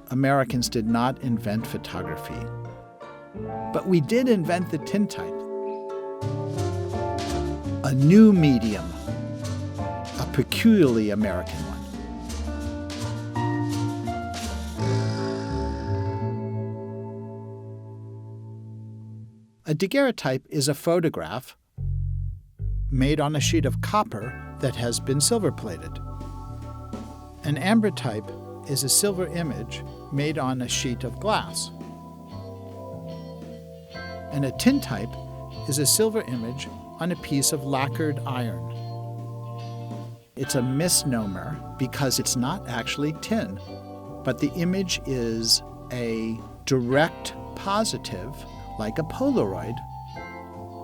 Americans did not invent photography, but we did invent the tintype. A new medium, a peculiarly American one. A daguerreotype is a photograph made on a sheet of copper that has been silver-plated. An ambrotype is a silver image made on a sheet of glass. And a tintype is a silver image on a piece of lacquered iron. It's a misnomer because it's not actually tin, but the image is a direct positive, like a Polaroid.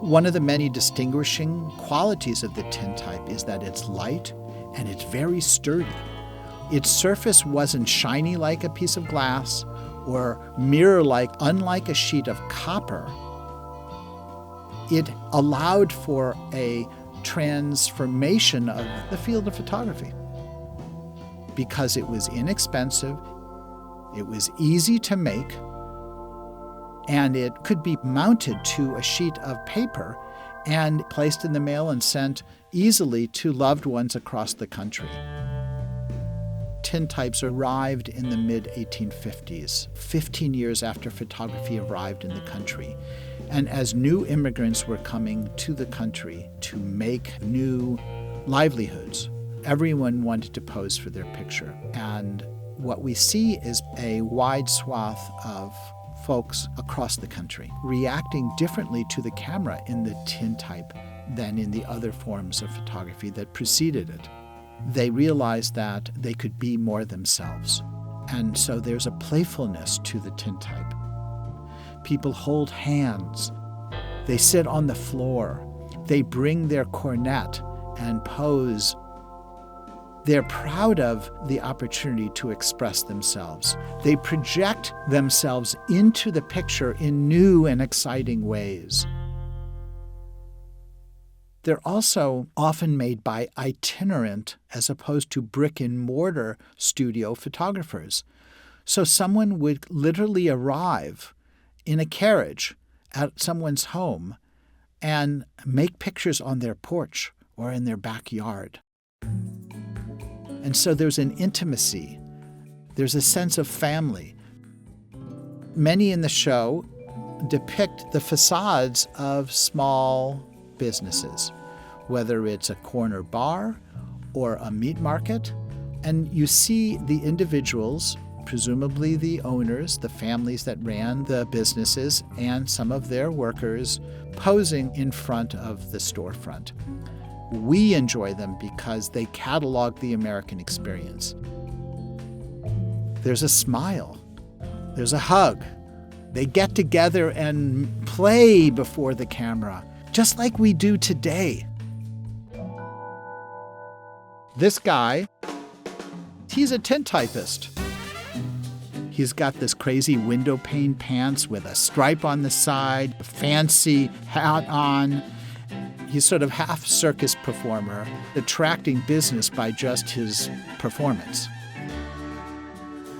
One of the many distinguishing qualities of the tintype is that it's light and it's very sturdy. Its surface wasn't shiny like a piece of glass or mirror-like, unlike a sheet of copper. It allowed for a transformation of the field of photography because it was inexpensive, it was easy to make, and it could be mounted to a sheet of paper and placed in the mail and sent easily to loved ones across the country. Tintypes arrived in the mid-1850s, 15 years after photography arrived in the country. And as new immigrants were coming to the country to make new livelihoods, everyone wanted to pose for their picture. And what we see is a wide swath of folks across the country reacting differently to the camera in the tintype than in the other forms of photography that preceded it. They realized that they could be more themselves. And so there's a playfulness to the tintype. People hold hands. They sit on the floor. They bring their cornet and pose. They're proud of the opportunity to express themselves. They project themselves into the picture in new and exciting ways. They're also often made by itinerant as opposed to brick-and-mortar studio photographers. So someone would literally arrive in a carriage at someone's home and make pictures on their porch or in their backyard. And so there's an intimacy. There's a sense of family. Many in the show depict the facades of small businesses, whether it's a corner bar or a meat market. And you see the individuals, presumably the owners, the families that ran the businesses, and some of their workers posing in front of the storefront. We enjoy them because they catalog the American experience. There's a smile. There's a hug. They get together and play before the camera, just like we do today. This guy, he's a tintypist. He's got this crazy window pane pants with a stripe on the side, a fancy hat on. He's sort of half circus performer, attracting business by just his performance.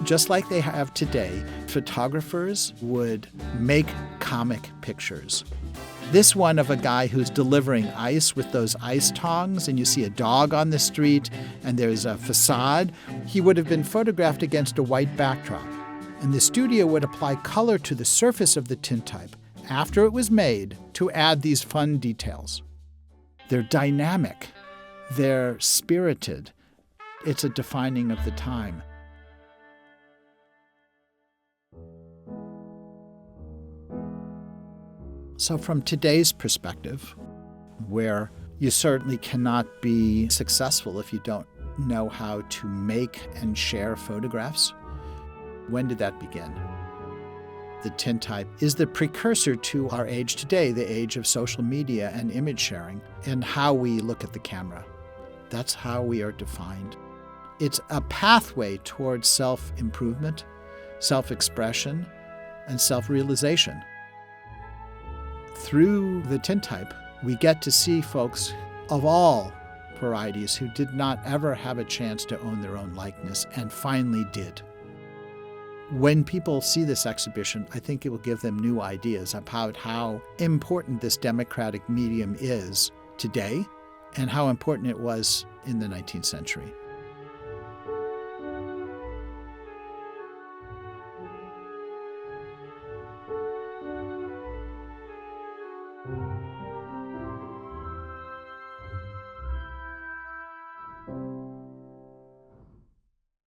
Just like they have today, photographers would make comic pictures. This one of a guy who's delivering ice with those ice tongs, and you see a dog on the street, and there's a facade. He would have been photographed against a white backdrop, and the studio would apply color to the surface of the tintype after it was made to add these fun details. They're dynamic. They're spirited. It's a defining of the time. So from today's perspective, where you certainly cannot be successful if you don't know how to make and share photographs, when did that begin? The tintype is the precursor to our age today, the age of social media and image sharing, and how we look at the camera. That's how we are defined. It's a pathway towards self-improvement, self-expression, and self-realization. Through the tintype, we get to see folks of all varieties who did not ever have a chance to own their own likeness and finally did. When people see this exhibition, I think it will give them new ideas about how important this democratic medium is today and how important it was in the 19th century.